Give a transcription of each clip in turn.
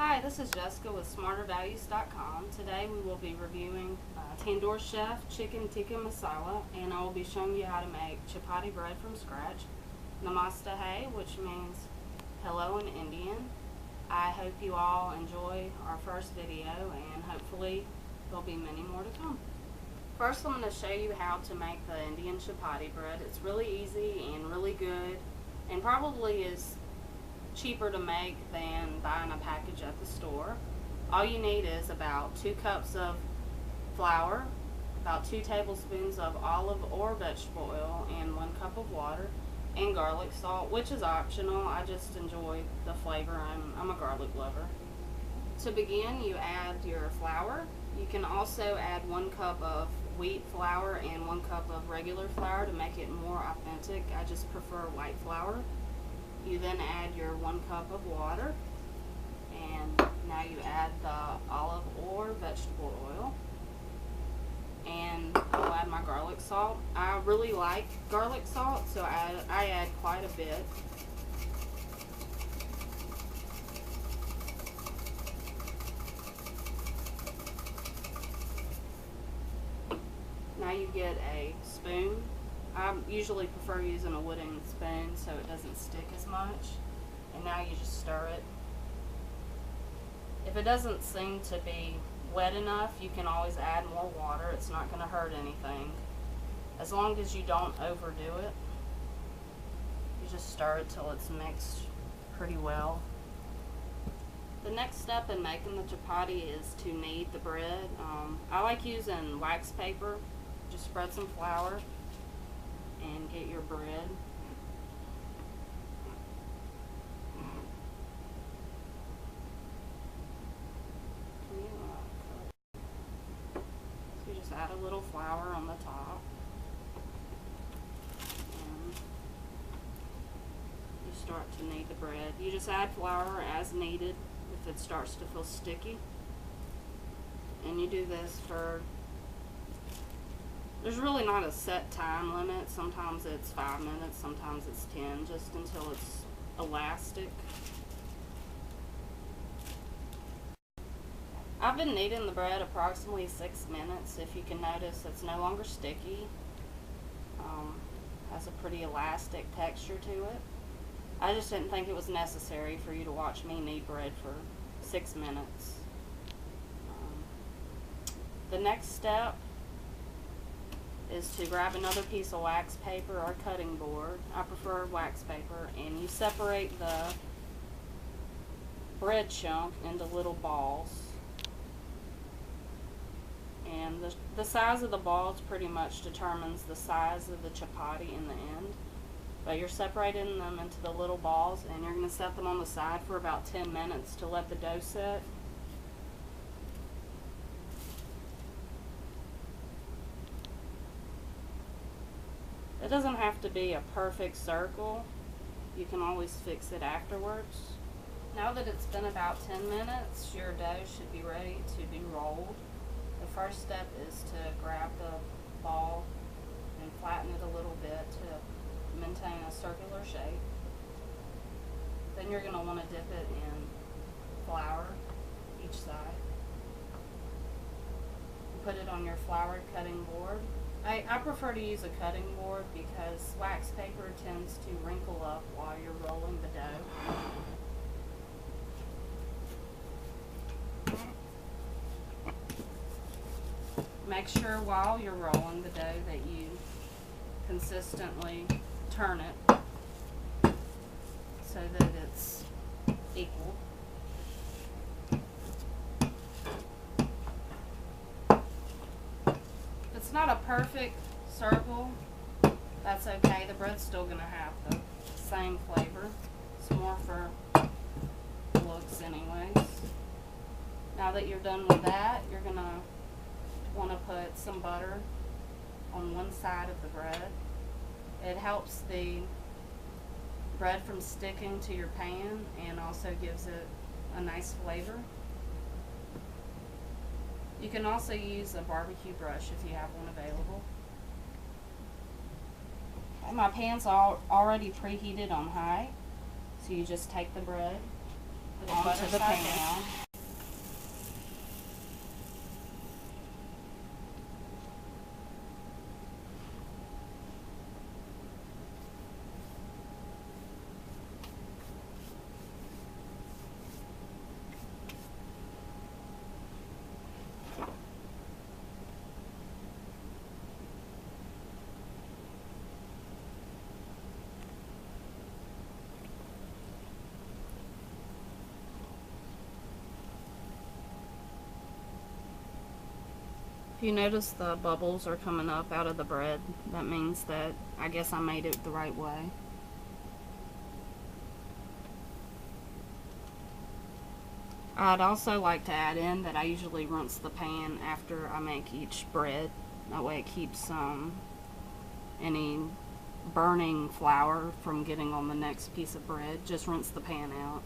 Hi, this is Jessica with SmarterValues.com. Today we will be reviewing Tandoor Chef Chicken Tikka Masala, and I will be showing you how to make chapati bread from scratch. Namaste hai, which means hello in Indian. I hope you all enjoy our first video, and hopefully there'll be many more to come. First, I'm going to show you how to make the Indian chapati bread. It's really easy and really good, and probably is cheaper to make than buying a package at the store. All you need is about 2 cups of flour, about 2 tablespoons of olive or vegetable oil, and 1 cup of water, and garlic salt, which is optional. I just enjoy the flavor. I'm a garlic lover. To begin, you add your flour. You can also add 1 cup of wheat flour and 1 cup of regular flour to make it more authentic. I just prefer white flour. You then add your 1 cup of water, and now you add the olive or vegetable oil, and I'll add my garlic salt. I really like garlic salt, so I add quite a bit. Now you get a spoon. I usually prefer using a wooden spoon so it doesn't stick as much. And now you just stir it. If it doesn't seem to be wet enough, you can always add more water. It's not going to hurt anything. As long as you don't overdo it. You just stir it till it's mixed pretty well. The next step in making the chapati is to knead the bread. I like using wax paper. Just spread some flour and get your bread. So you just add a little flour on the top, and you start to knead the bread. You just add flour as needed if it starts to feel sticky, and you do this for, there's really not a set time limit. Sometimes it's 5 minutes, sometimes it's 10, just until it's elastic. I've been kneading the bread approximately 6 minutes. If you can notice, it's no longer sticky. Has a pretty elastic texture to it. I just didn't think it was necessary for you to watch me knead bread for 6 minutes. The next step is to grab another piece of wax paper or cutting board. I prefer wax paper, and you separate the bread chunk into little balls. And the size of the balls pretty much determines the size of the chapati in the end. But you're separating them into the little balls, and you're going to set them on the side for about 10 minutes to let the dough set. It doesn't have to be a perfect circle. You can always fix it afterwards. Now that it's been about 10 minutes, your dough should be ready to be rolled. The first step is to grab the ball and flatten it a little bit to maintain a circular shape. Then you're going to want to dip it in flour each side. Put it on your flour cutting board. I prefer to use a cutting board because wax paper tends to wrinkle up while you're rolling the dough. Make sure while you're rolling the dough that you consistently turn it so that it's equal. It's not a perfect circle, that's okay. The bread's still going to have the same flavor. It's more for looks anyways. Now that you're done with that, you're going to want to put some butter on one side of the bread. It helps the bread from sticking to your pan and also gives it a nice flavor. You can also use a barbecue brush if you have one available. My pan's already preheated on high, so you just take the bread, onto the pan. If you notice the bubbles are coming up out of the bread, that means that I guess I made it the right way. I'd also like to add in that I usually rinse the pan after I make each bread. That way it keeps any burning flour from getting on the next piece of bread. Just rinse the pan out.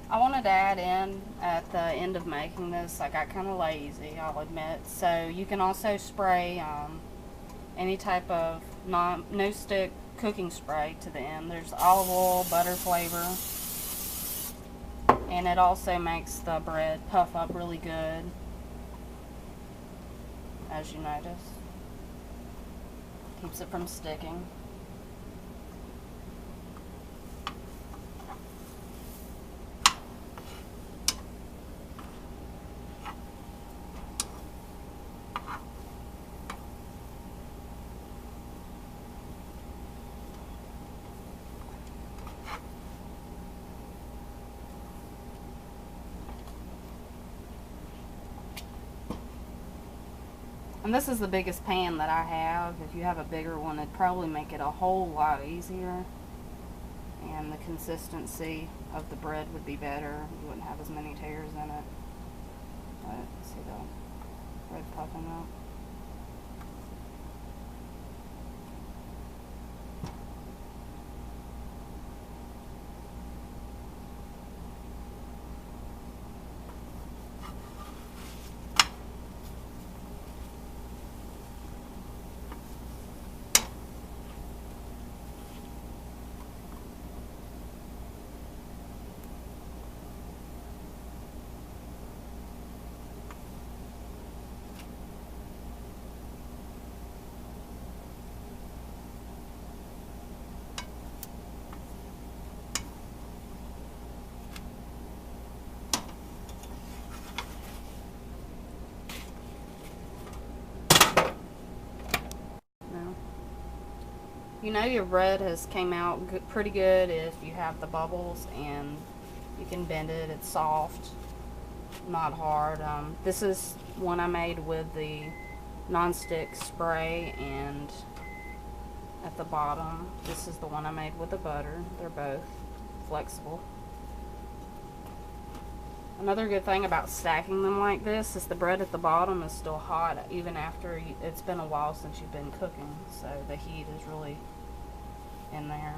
I wanted to add in at the end of making this, I got kind of lazy, I'll admit. So you can also spray any type of no-stick cooking spray to the end. There's olive oil, butter flavor, and it also makes the bread puff up really good, as you notice. Keeps it from sticking. And this is the biggest pan that I have. If you have a bigger one, it'd probably make it a whole lot easier. And the consistency of the bread would be better. You wouldn't have as many tears in it. But see the bread puffing up. You know your bread has came out pretty good if you have the bubbles and you can bend it. It's soft, not hard. This is one I made with the non-stick spray, and at the bottom this is the one I made with the butter. They're both flexible. Another good thing about stacking them like this is the bread at the bottom is still hot even after it's been a while since you've been cooking, so the heat is really in there.